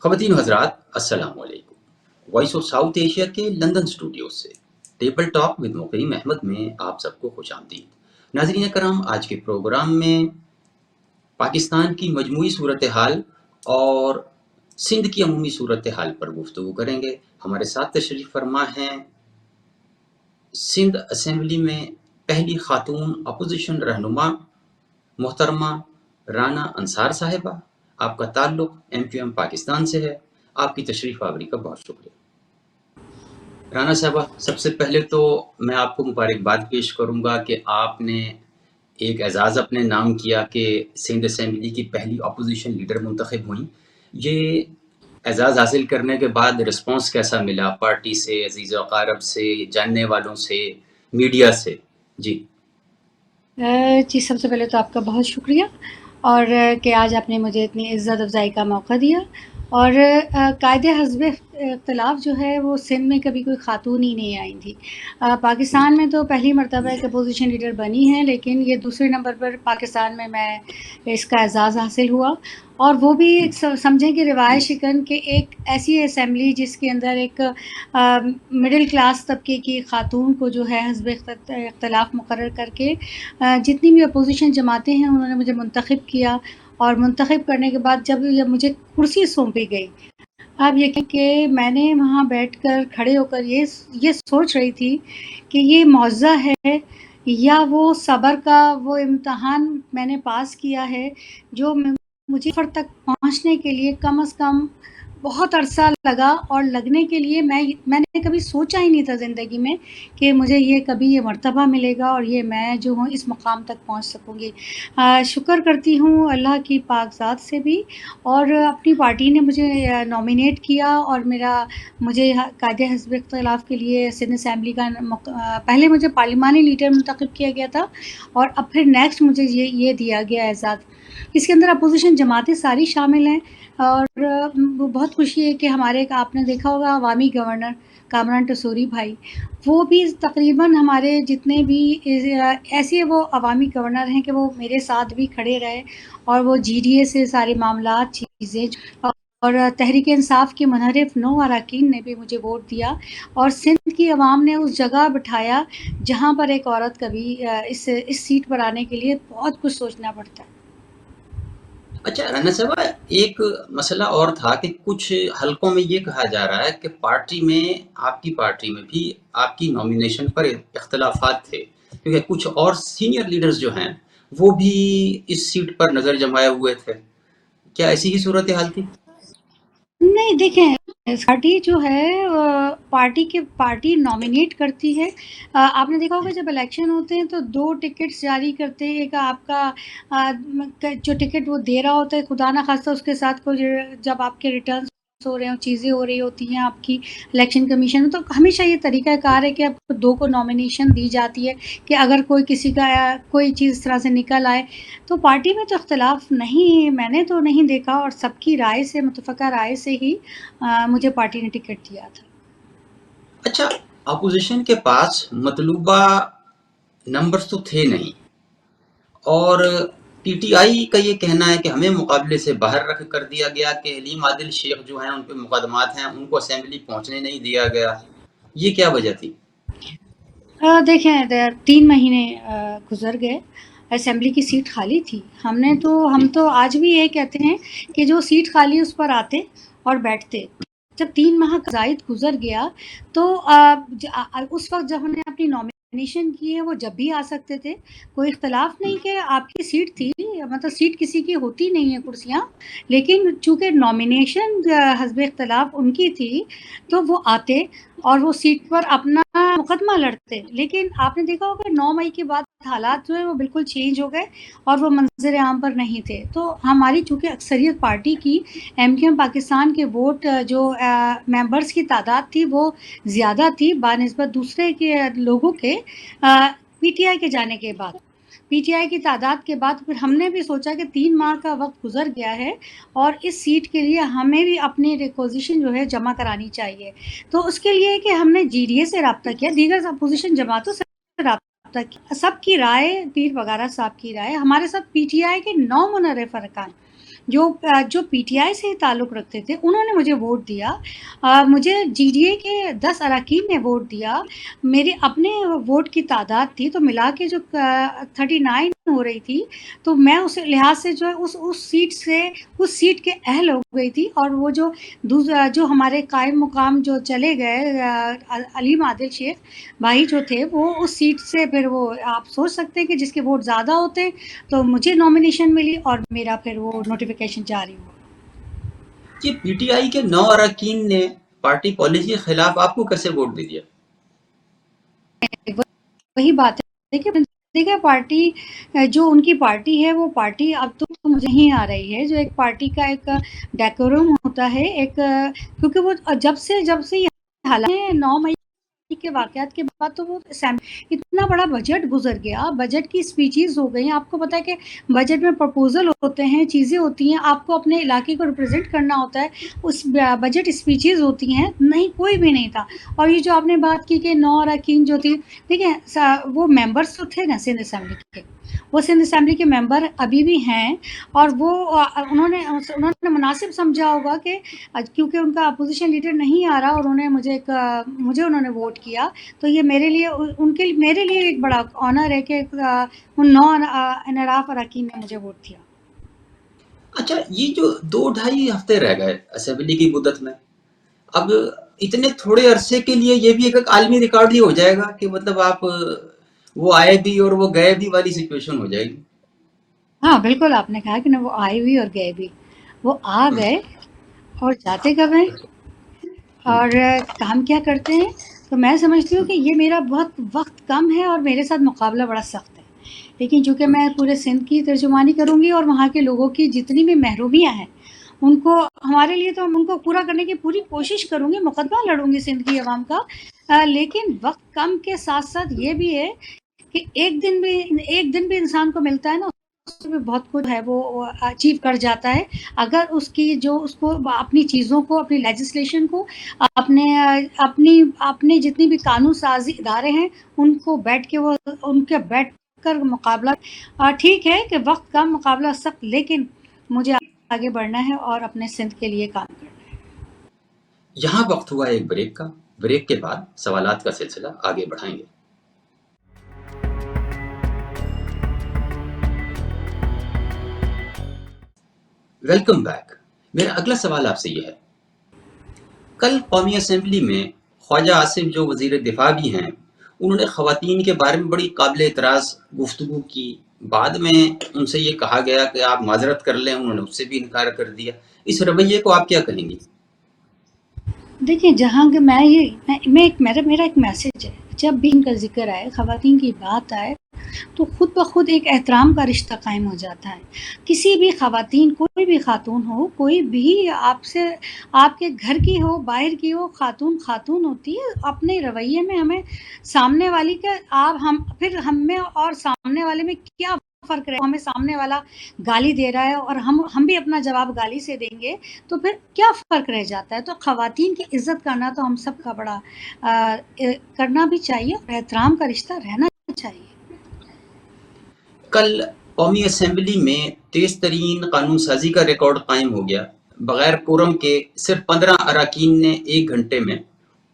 خواتین و حضرات السلام علیکم۔ وائس آف ساؤتھ ایشیا کے لندن اسٹوڈیو سے ٹیبل ٹاک ود مقیم احمد میں آپ سب کو خوش آمدید۔ ناظرین کرام، آج کے پروگرام میں پاکستان کی مجموعی صورتحال اور سندھ کی عمومی صورتحال پر گفتگو کریں گے۔ ہمارے ساتھ تشریف فرما ہیں سندھ اسمبلی میں پہلی خاتون اپوزیشن رہنما محترمہ رانا انصار صاحبہ۔ آپ کا تعلق MQM پاکستان سے ہے۔ آپ کی تشریف آوری کا بہت شکریہ۔ رانا صاحبہ، سب سے پہلے تو میں آپ کو مبارکباد پیش کروں گا کہ آپ نے ایک اعزاز اپنے نام کیا کہ سندھ اسمبلی کی پہلی اپوزیشن لیڈر منتخب ہوئیں۔ یہ اعزاز حاصل کرنے کے بعد رسپانس کیسا ملا پارٹی سے، عزیز و اقارب سے، جاننے والوں سے، میڈیا سے؟ جی سب سے پہلے تو آپ کا بہت شکریہ، اور کہ آج آپ نے مجھے اتنی عزت افزائی کا موقع دیا۔ اور قائد حزب اختلاف جو ہے وہ سندھ میں کبھی کوئی خاتون ہی نہیں آئی تھی۔ پاکستان میں تو پہلی مرتبہ ایک اپوزیشن لیڈر بنی ہے، لیکن یہ دوسرے نمبر پر پاکستان میں اس کا اعزاز حاصل ہوا، اور وہ بھی سمجھیں کہ روایت شکن کہ ایک ایسی اسمبلی جس کے اندر ایک مڈل کلاس طبقے کی خاتون کو جو ہے حزب اختلاف مقرر کر کے جتنی بھی اپوزیشن جماعتیں ہیں انہوں نے مجھے منتخب کیا، اور منتخب کرنے کے بعد جب مجھے کرسی سونپی گئی، اب یقین کہ میں نے وہاں بیٹھ کر کھڑے ہو کر یہ سوچ رہی تھی کہ یہ معجزہ ہے یا وہ صبر کا وہ امتحان میں نے پاس کیا ہے جو مجھے فرد تک پہنچنے کے لیے کم از کم بہت عرصہ لگا، اور لگنے کے لیے میں نے کبھی سوچا ہی نہیں تھا زندگی میں کہ مجھے یہ مرتبہ ملے گا اور یہ میں جو ہوں اس مقام تک پہنچ سکوں گی۔ شکر کرتی ہوں اللہ کی پاک ذات سے بھی، اور اپنی پارٹی نے مجھے نامینیٹ کیا، اور مجھے قائد حزب اختلاف کے لیے سندھ اسمبلی کا پہلے مجھے پارلیمانی لیڈر منتخب کیا گیا تھا، اور اب پھر نیکسٹ مجھے یہ دیا گیا اعزاز۔ اس کے اندر اپوزیشن جماعتیں ساری شامل ہیں، اور بہت خوشی ہے کہ ہمارے آپ نے دیکھا ہوگا عوامی گورنر کامران ٹسوری بھائی، وہ بھی تقریباً ہمارے جتنے بھی ایسے وہ عوامی گورنر ہیں کہ وہ میرے ساتھ بھی کھڑے رہے، اور وہ GDA سے سارے معاملات چیزیں، اور تحریک انصاف کے منحرف 9 اراکین نے بھی مجھے ووٹ دیا، اور سندھ کی عوام نے اس جگہ بٹھایا جہاں پر ایک عورت کبھی اس سیٹ پر آنے کے لیے بہت کچھ سوچنا پڑتا ہے۔ اچھا رانا صاحبہ، ایک مسئلہ اور تھا کہ کچھ حلقوں میں یہ کہا جا رہا ہے کہ آپ کی پارٹی میں بھی آپ کی نامینیشن پر اختلافات تھے، کیونکہ کچھ اور سینئر لیڈرز جو ہیں وہ بھی اس سیٹ پر نظر جمائے ہوئے تھے۔ کیا ایسی ہی صورتحال تھی؟ نہیں، دیکھیں، پارٹی جو ہے پارٹی نامینیٹ کرتی ہے۔ آپ نے دیکھا ہوگا جب الیکشن ہوتے ہیں تو 2 ٹکٹس جاری کرتے ہیں، ایک آپ کا جو ٹکٹ وہ دے رہا ہوتا ہے، خدا نخواستہ اس کے ساتھ کوئی جب آپ کے ریٹرنز ہو رہے ہوں، چیزیں ہو رہی ہوتی ہیں آپ کی الیکشن کمیشن میں، تو ہمیشہ یہ طریقہ کار ہے کہ آپ کو 2 کو نامینیشن دی جاتی ہے کہ اگر کسی کا کوئی چیز اس طرح سے نکل آئے تو پارٹی میں تو اختلاف نہیں، میں نے تو نہیں دیکھا، اور سب کی رائے سے، متفقہ رائے سے ہی مجھے پارٹی نے ٹکٹ دیا تھا۔ اچھا، اپوزیشن کے پاس مطلوبہ نمبرز تو تھے نہیں، اور PTI کا یہ کہنا ہے کہ ہمیں مقابلے سے باہر رکھ کر دیا گیا کہ حلیم عادل شیخ جو ہیں ان پہ مقدمات ہیں، ان کو اسمبلی پہنچنے نہیں دیا گیا۔ یہ کیا وجہ تھی؟ دیکھیں، 3 مہینے گزر گئے، اسمبلی کی سیٹ خالی تھی، ہم تو آج بھی یہ کہتے ہیں کہ جو سیٹ خالی اس پر آتے اور بیٹھتے۔ جب 3 ماہ کا زائد گزر گیا تو اس وقت جب ہم نے اپنی نامینیشن کی ہے وہ جب بھی آ سکتے تھے، کوئی اختلاف نہیں کہ آپ کی سیٹ تھی، مطلب سیٹ کسی کی ہوتی نہیں ہے کرسیاں، لیکن چونکہ نامینیشن حزب اختلاف ان کی تھی تو وہ آتے اور وہ سیٹ پر اپنا مقدمہ لڑتے۔ لیکن آپ نے دیکھا ہوگا 9 مئی کے بعد حالات جو ہے وہ بالکل چینج ہو گئے اور وہ منظر عام پر نہیں تھے۔ تو ہماری چونکہ اکثریت پارٹی کی MQM پاکستان کے ووٹ جو ممبرز کی تعداد تھی وہ زیادہ تھی بنسبت دوسرے کے لوگوں کے، PTI کے جانے کے بعد، PTI کی تعداد کے بعد پھر ہم نے بھی سوچا کہ 3 ماہ کا وقت گزر گیا ہے اور اس سیٹ کے لیے ہمیں بھی اپنی ریکوزیشن جو ہے جمع کرانی چاہیے۔ تو اس کے لیے کہ ہم نے GDA سے رابطہ کیا، دیگر اپوزیشن جماعتوں سے رابطہ کیا، سب کی رائے، پیر وغیرہ صاحب کی رائے، ہمارے ساتھ PTI کے 9 منحرف ارکان جو پی ٹی آئی سے تعلق رکھتے تھے انہوں نے مجھے ووٹ دیا، مجھے جی ڈی اے کے 10 اراکین نے ووٹ دیا، میرے اپنے ووٹ کی تعداد تھی تو ملا کے جو 39 ہو رہی تھی، تو میں اس لحاظ سے جو ہے اس سیٹ کے اہل ہو گئی تھی، اور وہ جو ہمارے قائم مقام جو چلے گئے علیم عادل شیخ بھائی جو تھے، وہ اس سیٹ سے پھر وہ آپ سوچ سکتے ہیں کہ جس کے ووٹ زیادہ ہوتے تو مجھے نامینیشن ملی اور میرا پھر وہ نوٹیفیکیشن جاری ہوا۔ یہ پی ٹی آئی کے 9 اراکین نے پارٹی پالیسی کے خلاف آپ کو کیسے ووٹ دے دیا؟ وہی بات ہے کہ دیکھیں پارٹی جو ان کی پارٹی ہے وہ پارٹی اب تو مجھے نہیں آ رہی ہے، جو ایک پارٹی کا ایک ڈیکورم ہوتا ہے ایک، کیونکہ وہ جب سے یہ حالات 9 مئی کے واقعات کے بعد تو وہ اتنا بڑا بجٹ گزر گیا، بجٹ کی اسپیچیز ہو گئی، آپ کو پتا ہے کہ بجٹ میں پرپوزل ہوتے ہیں، چیزیں ہوتی ہیں، آپ کو اپنے علاقے کو ریپرزینٹ کرنا ہوتا ہے، اس بجٹ اسپیچیز ہوتی ہیں، نہیں کوئی بھی نہیں تھا۔ اور یہ جو آپ نے بات کی کہ 9 اراکین جو تھی، دیکھیں وہ ممبرس تو تھے نا سندھ اسمبلی کے، وہ سندھ اسمبلی کے ممبر ابھی بھی ہیں، اور وہ انہوں نے مناسب سمجھا ہوگا کہ کیونکہ ان کا اپوزیشن لیڈر نہیں آ رہا اور مجھے انہوں نے ووٹ کیا، تو یہ میرے لیے ایک بڑا آنر ہے کہ ان 9 انحراف اراکین نے مجھے ووٹ دیا۔ اچھا، یہ جو 2-2.5 ہفتے رہ گئے اسمبلی کی مدت میں، اب اتنے تھوڑے عرصے کے لیے یہ بھی ایک عالمی ریکارڈ ہی ہو جائے گا کہ مطلب آپ وہ آئے بھی اور وہ گئے بھی والی سچویشن ہو جائے گی۔ ہاں بالکل، آپ نے کہا کہ وہ آئے بھی اور گئے بھی، وہ آ گئے اور جاتے کب ہیں اور کام کیا کرتے ہیں، تو میں سمجھتی ہوں کہ یہ میرا بہت وقت کم ہے اور میرے ساتھ مقابلہ بڑا سخت ہے، لیکن چونکہ میں پورے سندھ کی ترجمانی کروں گی اور وہاں کے لوگوں کی جتنی بھی محرومیاں ہیں ان کو ہمارے لیے تو ہم ان کو پورا کرنے کی پوری کوشش کروں گی، مقدمہ لڑوں گی سندھ کی عوام کا، لیکن وقت کم کے ساتھ ساتھ یہ بھی ہے کہ ایک دن بھی انسان کو ملتا ہے نا، اس میں بہت کچھ ہے وہ اچیو کر جاتا ہے، اگر اس کو اپنی چیزوں کو، اپنی لیجسلیشن کو، اپنے جتنی بھی قانون سازی ادارے ہیں ان کے بیٹھ کر مقابلہ، ٹھیک ہے کہ وقت کم، مقابلہ سخت، لیکن مجھے آگے بڑھنا ہے اور اپنے سندھ کے لیے کام کرنا ہے۔ یہاں وقت ہوا ایک بریک کا، بریک کے بعد سوالات کا سلسلہ آگے بڑھائیں گے۔ Welcome back. میرا اگلا سوال آپ سے یہ ہے، کل قومی اسمبلی میں خواجہ آصف جو وزیر دفاع بھی ہیں، انہوں نے خواتین کے بارے میں بڑی قابل اعتراض گفتگو کی، بعد میں ان سے یہ کہا گیا کہ آپ معذرت کر لیں، انہوں نے اس سے بھی انکار کر دیا، اس رویے کو آپ کیا کہیں گی؟ دیکھیں جہاں کہ میرا ایک میسج ہے، جب بھی ان کا ذکر آئے، خواتین کی بات آئے، تو خود بخود ایک احترام کا رشتہ قائم ہو جاتا ہے، کسی بھی خواتین، کوئی بھی خاتون ہو، کوئی بھی آپ کے گھر کی ہو، باہر کی ہو، خاتون ہوتی ہے، اپنے رویے میں ہمیں سامنے والی کا پھر ہم میں اور سامنے والے میں کیا فرق رہے، ہمیں سامنے والا گالی دے رہا ہے اور ہم بھی اپنا جواب گالی سے دیں گے تو پھر کیا فرق رہ جاتا ہے، تو خواتین کی عزت کرنا تو ہم سب کا بڑا کرنا بھی چاہیے اور احترام کا رشتہ رہنا چاہیے۔ کل قومی اسمبلی میں تیز ترین قانون سازی کا ریکارڈ قائم ہو گیا، بغیر کورم کے صرف 15 اراکین نے 1 گھنٹے میں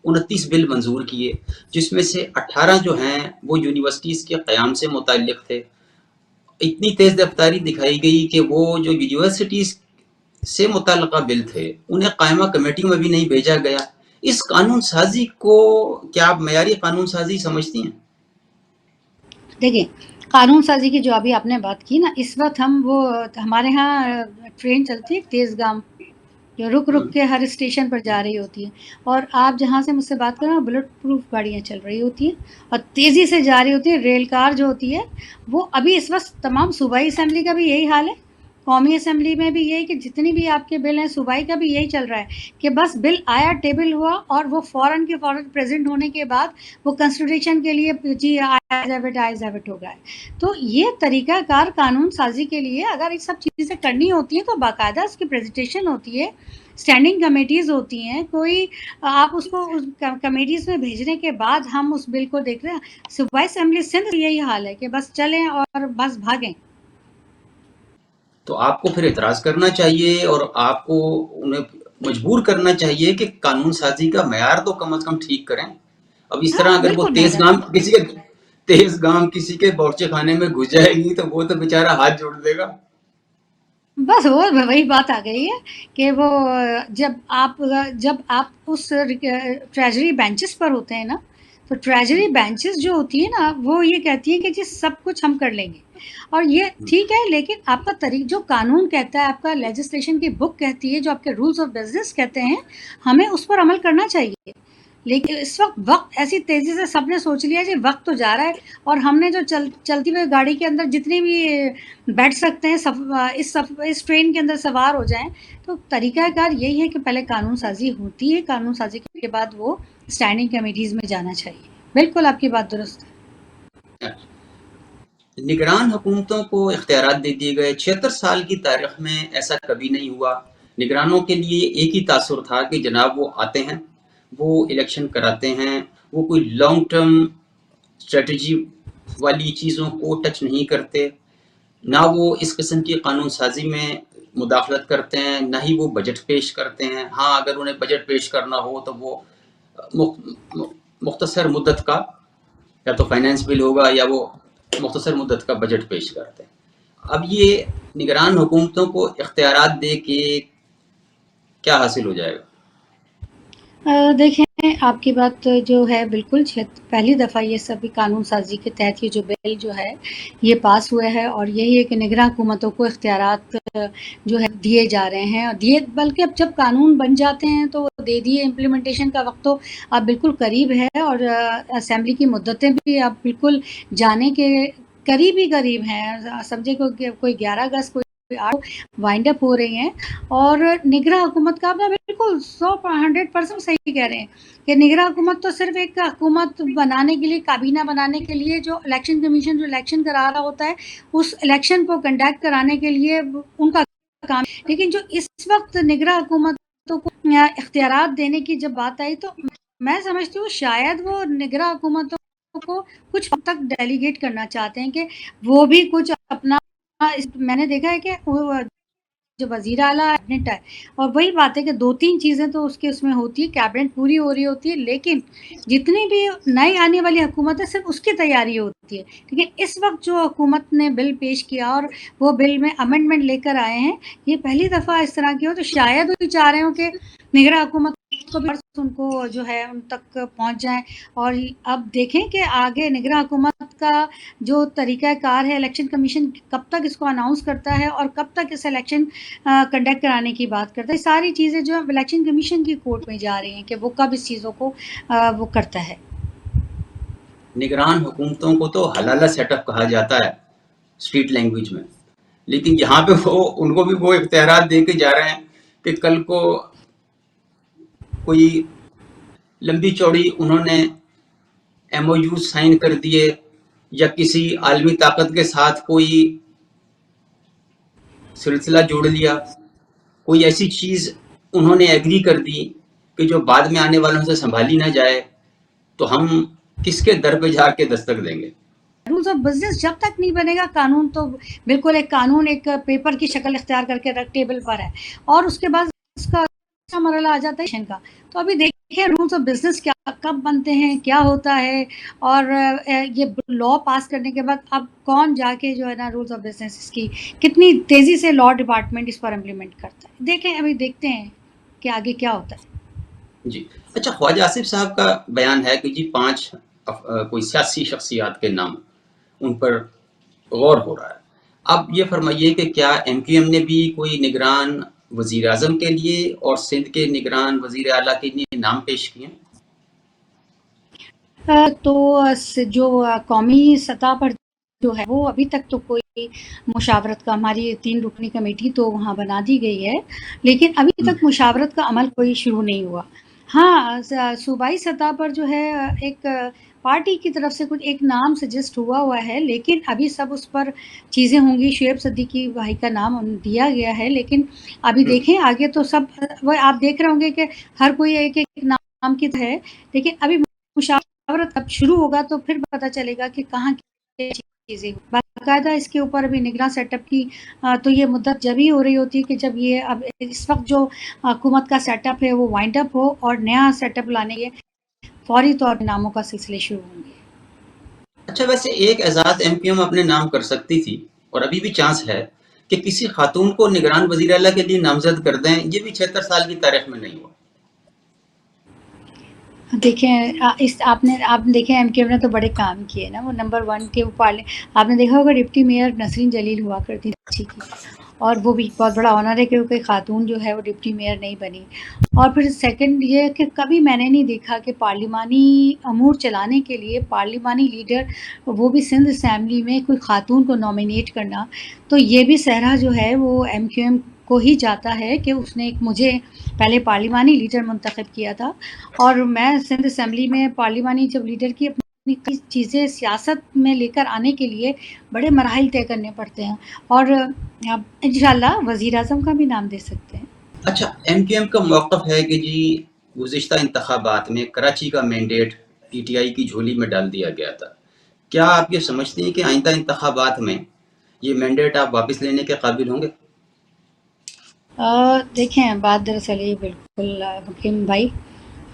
29 بل منظور کیے، جس میں سے 18 جو ہیں وہ یونیورسٹیز کے قیام سے متعلق تھے۔ اتنی تیز رفتاری دکھائی گئی کہ وہ جو یونیورسٹیز سے متعلقہ بل تھے انہیں قائمہ کمیٹیوں میں بھی نہیں بھیجا گیا۔ اس قانون سازی کو کیا آپ معیاری قانون سازی سمجھتی ہیں؟ دیکھیں قانون سازی کی جو ابھی آپ نے بات کی نا، اس وقت ہمارے ہاں ٹرین چلتی ہے تیز گام، جو رک کے ہر اسٹیشن پر جا رہی ہوتی ہے، اور آپ جہاں سے مجھ سے بات کریں بلٹ پروف گاڑیاں چل رہی ہوتی ہیں اور تیزی سے جا رہی ہوتی ہے، ریل کار جو ہوتی ہے وہ ابھی اس وقت تمام صوبائی اسمبلی کا بھی یہی حال ہے، قومی اسمبلی میں بھی یہی کہ جتنی بھی آپ کے بل ہیں، صوبائی کا بھی یہی چل رہا ہے کہ بس بل آیا، ٹیبل ہوا اور وہ فوراً کے فوراً پریزنٹ ہونے کے بعد وہ کنسیڈریشن کے لیے جی آئز ہیو اٹ ہو گیا ہے۔ تو یہ طریقہ کار قانون سازی کے لیے اگر یہ سب چیزیں کرنی ہوتی ہیں تو باقاعدہ اس کی پریزنٹیشن ہوتی ہے، اسٹینڈنگ کمیٹیز ہوتی ہیں، کوئی آپ اس کو کمیٹیز میں بھیجنے کے بعد ہم اس بل کو دیکھ رہے ہیں، صوبائی اسمبلی سندھ یہی حال ہے کہ بس چلیں اور بس بھاگیں۔ تو آپ کو پھر اعتراض کرنا چاہیے اور آپ کو انہیں مجبور کرنا چاہیے کہ قانون سازی کا معیار تو کم از کم ٹھیک کریں. اب اس طرح ہاں اگر وہ بالکل میرا تیز گام کسی کے باورچی خانے میں گھس جائے گی تو وہ تو بیچارہ ہاتھ جوڑ دے گا. بس وہ وہی بات آ گئی ہے کہ وہ جب آپ اس ٹریجری بینچز پر ہوتے ہیں نا، تو ٹریجری بینچز جو ہوتی ہے نا وہ یہ کہتی ہے کہ جی سب کچھ ہم کر لیں گے، اور یہ ٹھیک ہے، لیکن آپ کا جو قانون کہتا ہے، آپ کا لیجسلیشن کی بک کہتی ہے، جو آپ کے رولز آف بزنس کہتے ہیں، ہمیں اس پر عمل کرنا چاہیے. لیکن اس وقت ایسی تیزی سے سب نے سوچ لیا جی وقت تو جا رہا ہے، اور ہم نے جو چلتی ہوئی گاڑی کے اندر جتنی بھی بیٹھ سکتے ہیں اس ٹرین کے اندر سوار ہو جائیں. تو طریقہ کار یہی ہے کہ پہلے قانون سازی ہوتی ہے، قانون سازی کے بعد وہ اسٹینڈنگ کمیٹیز میں جانا چاہیے. بالکل آپ کی بات درست ہے. نگران حکومتوں کو اختیارات دے دیے گئے. 76 سال کی تاریخ میں ایسا کبھی نہیں ہوا. نگرانوں کے لیے ایک ہی تاثر تھا کہ جناب وہ آتے ہیں، وہ الیکشن کراتے ہیں، وہ کوئی لانگ ٹرم اسٹریٹجی والی چیزوں کو ٹچ نہیں کرتے، نہ وہ اس قسم کی قانون سازی میں مداخلت کرتے ہیں، نہ ہی وہ بجٹ پیش کرتے ہیں. ہاں اگر انہیں بجٹ پیش کرنا ہو تو وہ مختصر مدت کا یا تو فائنینس بل ہوگا یا وہ مختصر مدت کا بجٹ پیش کرتے ہیں. اب یہ نگران حکومتوں کو اختیارات دے کے کیا حاصل ہو جائے گا؟ دیکھیں آپ کی بات جو ہے بالکل پہلی دفعہ یہ سبھی قانون سازی کے تحت یہ جو بل جو ہے یہ پاس ہوا ہے، اور یہی ہے کہ نگراں حکومتوں کو اختیارات جو ہے دیے جا رہے ہیں، اور بلکہ اب جب قانون بن جاتے ہیں تو دے دیے. امپلیمنٹیشن کا وقت تو اب بالکل قریب ہے، اور اسمبلی کی مدتیں بھی اب بالکل جانے کے قریب ہیں. سمجھے کوئی 11 اگست کوئی 8 وائنڈ اپ ہو رہی ہیں. اور نگراں حکومت کا آپ نے بالکل 100% صحیح کہہ رہے ہیں کہ نگراں حکومت تو صرف ایک حکومت بنانے کے لیے، کابینہ بنانے کے لیے، جو الیکشن کمیشن جو الیکشن کرا رہا ہوتا ہے اس الیکشن کو کنڈکٹ کرانے کے لیے ان کا کام. لیکن جو اس وقت نگراں حکومتوں کو اختیارات دینے کی جب بات آئی تو میں سمجھتی ہوں شاید وہ نگراں حکومتوں کو کچھ حد تک ڈیلیگیٹ کرنا چاہتے ہیں کہ وہ بھی کچھ اپنا. میں نے دیکھا ہے کہ جو وزیر اعلیٰ کیبنٹ ہے، اور وہی بات ہے کہ 2-3 چیزیں تو اس میں ہوتی ہے، کیبنٹ پوری ہو رہی ہوتی ہے، لیکن جتنی بھی نئی آنے والی حکومت ہے صرف اس کی تیاری ہوتی ہے. لیکن اس وقت جو حکومت نے بل پیش کیا اور وہ بل میں امینڈمنٹ لے کر آئے ہیں، یہ پہلی دفعہ اس طرح کی ہو، تو شاید وہ چاہ رہے ہوں کہ نگراں حکومت کو بھی ان کو جو ہے ان تک پہنچ جائیں. اور اب دیکھیں کہ آگے نگراں حکومت کا جو طریقہ کار ہے، الیکشن کمیشن کب تک اس کو اناؤنس کرتا ہے اور کب تک اس الیکشن کنڈکٹ کرانے کی بات کرتا ہے. ساری چیزیں جو الیکشن کمیشن کی کورٹ میں جا رہی ہیں کہ وہ کب اس چیزوں کو وہ کرتا ہے. نگران حکومتوں کو تو حلالہ سیٹ اپ کہا جاتا ہے اسٹریٹ لینگویج میں، لیکن یہاں پہ وہ ان کو بھی وہ اختیارات دے کے جا رہے ہیں کہ کل کو کوئی لمبی چوڑی انہوں نے ایم او یو سائن کر دیے یا کسی عالمی طاقت کے ساتھ کوئی سلسلہ جوڑ لیا، کوئی ایسی چیز انہوں نے ایگری کر دی کہ جو بعد میں آنے والوں سے سنبھالی نہ جائے، تو ہم کس کے در پہ جا کے دستک دیں گے؟ رولز آف بزنس جب تک نہیں بنے گا، قانون تو بالکل ایک قانون ایک پیپر کی شکل اختیار کر کے ٹیبل پر ہے، اور اس کے بعد اس کا مرحلہ آ جاتا ہے کا. تو ابھی دیکھیں رولز آف بزنس کب بنتے ہیں، کیا ہوتا ہے، اور یہ لا پاس کرنے کے بعد اب کون جا کے جو ہے نا رولز آف بزنس اس کی کتنی تیزی سے لا ڈپارٹمنٹ اس پر امپلیمنٹ کرتا ہے. دیکھیں ابھی دیکھتے ہیں کہ آگے کیا ہوتا ہے. جی اچھا، خواجہ آصف صاحب کا بیان ہے کہ جی 5 کوئی سیاسی شخصیات کے نام ان پر غور ہو رہا ہے. اب یہ فرمائیے کہ کیا ایم کیو ایم نے بھی کوئی نگران وزیر اعظم کے لیے اور سندھ کے نگران وزیر اعلیٰ کے لیے نام پیش کیے؟ تو جو قومی سطح پر جو ہے وہ ابھی تک تو کوئی مشاورت کا، ہماری 3 رکنی کمیٹی تو وہاں بنا دی گئی ہے، لیکن ابھی تک مشاورت کا عمل کوئی شروع نہیں ہوا. ہاں صوبائی سطح پر جو ہے ایک پارٹی کی طرف سے کچھ ایک نام سجسٹ ہوا ہے، لیکن ابھی سب اس پر چیزیں ہوں گی. شعیب صدیقی بھائی کا نام دیا گیا ہے، لیکن ابھی دیکھیں آگے تو سب وہ آپ دیکھ رہے ہوں گے کہ ہر کوئی ایک نام کی ہے، لیکن ابھی مشاورت اب شروع ہوگا تو پھر پتہ چلے گا کہ کہاں کی چیزیں. باقاعدہ اس کے اوپر ابھی نگراں سیٹ اپ کی تو یہ مدت جب ہی ہو رہی ہوتی ہے کہ جب یہ اب اس وقت جو حکومت کا سیٹ اپ ہے وہ وائنڈ اپ ہو اور نیا سیٹ اپ لانے کے فوری طور پر ناموں کا سلسلے شروع ہوں گے۔ اچھا، ویسے ایک اعزاز ایم کیو ایم اپنے نام کر سکتی تھی، اور ابھی بھی چانس ہے کہ کسی خاتون کو نگران وزیر اعلیٰ کے لیے نامزد کر دیں، یہ بھی 76 سال کی تاریخ میں نہیں ہوا۔ دیکھیں آپ دیکھیں ایم کیو ایم نے تو بڑے کام کیے نا، وہ نمبر 1 کے آپ نے دیکھا ہوگا ڈپٹی میئر نسرین جلیل ہوا کرتی تھی کی، اور وہ بھی بہت بڑا آنر ہے کہ کوئی خاتون جو ہے وہ ڈپٹی میئر نہیں بنی۔ اور پھر سیکنڈ یہ کہ کبھی میں نے نہیں دیکھا کہ پارلیمانی امور چلانے کے لیے پارلیمانی لیڈر، وہ بھی سندھ اسمبلی میں، کوئی خاتون کو نامینیٹ کرنا، تو یہ بھی صحرا جو ہے وہ ایم کیو ایم کو ہی جاتا ہے کہ اس نے مجھے پہلے پارلیمانی لیڈر منتخب کیا تھا، اور میں سندھ اسمبلی میں پارلیمانی جب لیڈر کی اپنی کئی چیزیں سیاست میں لے کر آنے کے لیے بڑے مراحل طے کرنے پڑتے ہیں، اور اب انشاءاللہ وزیر اعظم کا بھی نام دے سکتے ہیں۔ اچھا، ایم کیو ایم کا موقف ہے کہ جی گزشتہ انتخابات میں کراچی کا مینڈیٹ پی ٹی آئی کی جھولی میں ڈال دیا گیا تھا، کیا آپ یہ سمجھتے ہیں کہ آئندہ انتخابات میں یہ مینڈیٹ آپ واپس لینے کے قابل ہوں گے؟ دیکھیں بات دراصل یہ بالکل مکیم بھائی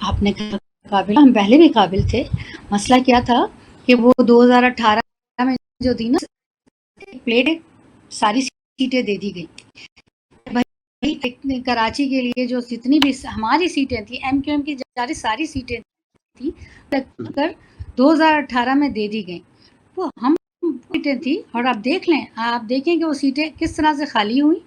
آپ نے کہا قابل، ہم پہلے بھی قابل تھے۔ مسئلہ کیا تھا کہ وہ 2018 میں جو تھی نا پلیٹ ساری سیٹیں دے دی گئی بھائی، کراچی کے لیے جو جتنی بھی ہماری سیٹیں تھیں ایم کیو ایم کی ساری سیٹیں تھیں کر 2018 میں دے دی گئیں، وہ ہم سیٹیں تھیں، اور آپ دیکھ لیں، آپ دیکھیں کہ وہ سیٹیں کس طرح سے خالی ہوئی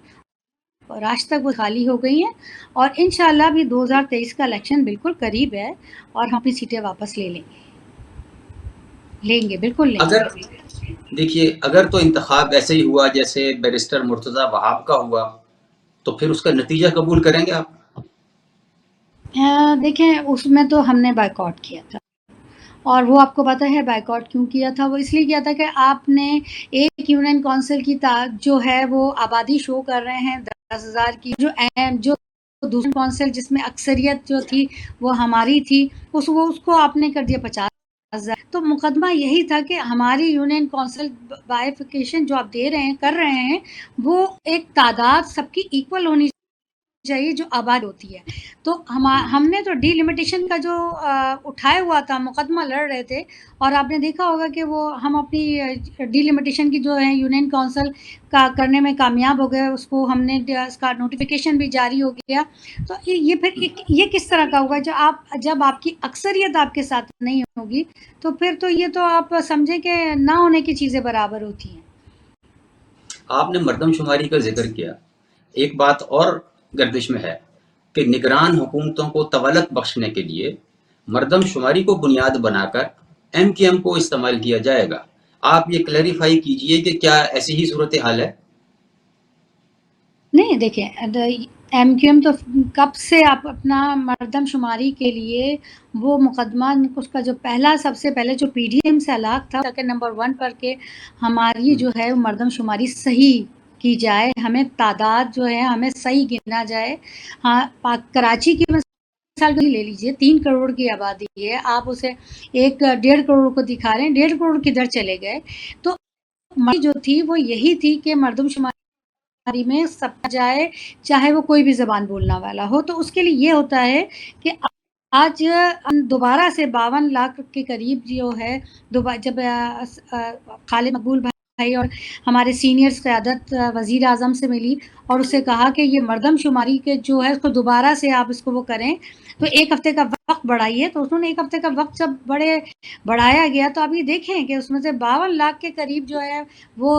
اور آج تک وہ خالی ہو گئی ہیں، اور انشاءاللہ بھی 2023 کا الیکشن بالکل قریب ہے اور ہم اپنی سیٹیں واپس لیں گے بالکل لیں اگر گے۔ دیکھیے، اگر تو انتخاب ایسے ہی ہوا جیسے بیرسٹر مرتضی وہاب کا ہوا، تو پھر اس کا نتیجہ قبول کریں گے آپ؟ دیکھیں اس میں تو ہم نے بائیکاٹ کیا تھا، اور وہ آپ کو پتہ ہے بائیکاٹ کیوں کیا تھا؟ وہ اس لیے کیا تھا کہ آپ نے ایک یونین کونسل کی جو ہے وہ آبادی شو کر رہے ہیں 10,000 کی، جو دوسری کونسل جس میں اکثریت جو تھی وہ ہماری تھی، اس کو آپ نے کر دیا 50,000۔ تو مقدمہ یہی تھا کہ ہماری یونین کونسل بائیفیکیشن جو آپ کر رہے ہیں وہ ایک تعداد سب کی ایکول ہونی چاہیے جو آباد ہوتی ہے۔ تو ہم نے تو ڈی لمیٹیشن کا جو اٹھائے ہوا تھا، مقدمہ لڑ رہے تھے، اور آپ نے دیکھا ہوگا کہ وہ ہم اپنی ڈی لمیٹیشن کی جو ہے یونین کونسل کا کرنے میں کامیاب ہو گئے، اس کو ہم نے اس کا نوٹیفیکیشن بھی جاری ہو گیا۔ تو یہ پھر یہ کس طرح کا ہوگا جب آپ کی اکثریت آپ کے ساتھ نہیں ہوگی، تو پھر تو یہ تو آپ سمجھیں کہ نہ ہونے کی چیزیں برابر ہوتی ہیں۔ آپ نے مردم شماری کا ذکر کیا، ایک بات اور گردش میں ہے کہ نگران حکومتوں کو طولت بخشنے کے لیے مردم شماری کو بنیاد بنا کر ایم کیو ایم کو استعمال کیا جائے گا۔ آپ یہ کلیریفائی کیجئے کہ کیا ایسی ہی صورتحال ہے؟ نہیں دیکھیں، ایم کیو ایم تو کب سے آپ اپنا مردم شماری کے لیے وہ مقدمہ اس کا جو سب سے پہلے جو پی ڈی ایم سے الگ تھا تاکہ نمبر 1 پر کے ہماری جو ہے مردم شماری صحیح کی جائے، ہمیں تعداد جو ہے ہمیں صحیح گنا جائے۔ ہاں، کراچی کی مثال لے لیجئے، 3 کروڑ کی آبادی ہے، آپ اسے 1.5 کروڑ کو دکھا رہے ہیں، 1.5 کروڑ کدھر چلے گئے؟ تو جو تھی وہ یہی تھی کہ مردم شماری میں سب جائے، چاہے وہ کوئی بھی زبان بولنا والا ہو۔ تو اس کے لیے یہ ہوتا ہے کہ آج دوبارہ سے 52 لاکھ کے قریب جو ہے، جب خالد مقبول بھائی اور ہمارے سینئرز قیادت وزیر اعظم سے ملی اور اس سے کہا کہ یہ مردم شماری کے جو ہے اس کو دوبارہ سے آپ اس کو وہ کریں، تو 1 ہفتے کا وقت بڑھائیے، تو انہوں نے 1 ہفتے کا وقت جب بڑھایا گیا تو آپ یہ دیکھیں کہ اس میں سے 52 لاکھ کے قریب جو ہے وہ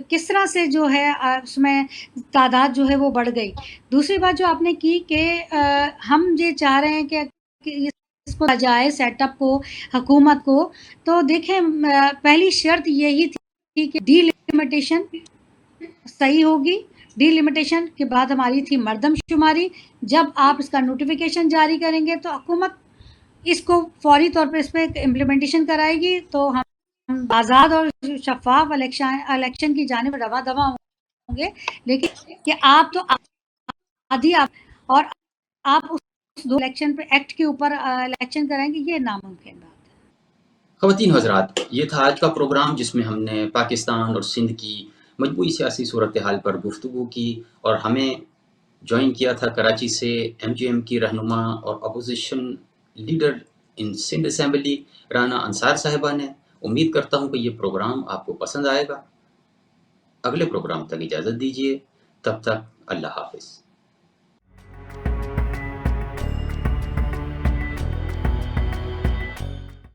کس طرح سے جو ہے اس میں تعداد جو ہے وہ بڑھ گئی۔ دوسری بات جو آپ نے کی کہ ہم یہ چاہ رہے ہیں کہ اس کو جائے سیٹ اپ کو، حکومت کو، تو دیکھیں پہلی شرط یہی تھی کہ ڈی لمیٹیشن صحیح ہوگی، ڈی لمیٹیشن کے بعد ہماری تھی مردم شماری۔ جب آپ اس کا نوٹیفیکیشن جاری کریں گے تو حکومت اس کو فوری طور پر اس پہ امپلیمنٹیشن کرائے گی، تو ہم آزاد اور شفاف الیکشن کی جانب رواں دواں ہوں گے۔ لیکن کہ آپ تو آدھی اور آپ اس 2 الیکشن پہ ایکٹ کے اوپر الیکشن کرائیں گے، یہ ناممکن بات ہے۔ خواتین حضرات، یہ تھا آج کا پروگرام جس میں ہم نے پاکستان اور سندھ کی مجموعی سیاسی صورتحال پر گفتگو کی، اور ہمیں جوائن کیا تھا کراچی سے MGM کی رہنما اور opposition leader in Sindh assembly Rana انصار صاحبہ نے۔ امید کرتا ہوں کہ یہ پروگرام آپ کو پسند آئے گا۔ اگلے پروگرام تک اجازت دیجیے، تب تک اللہ حافظ۔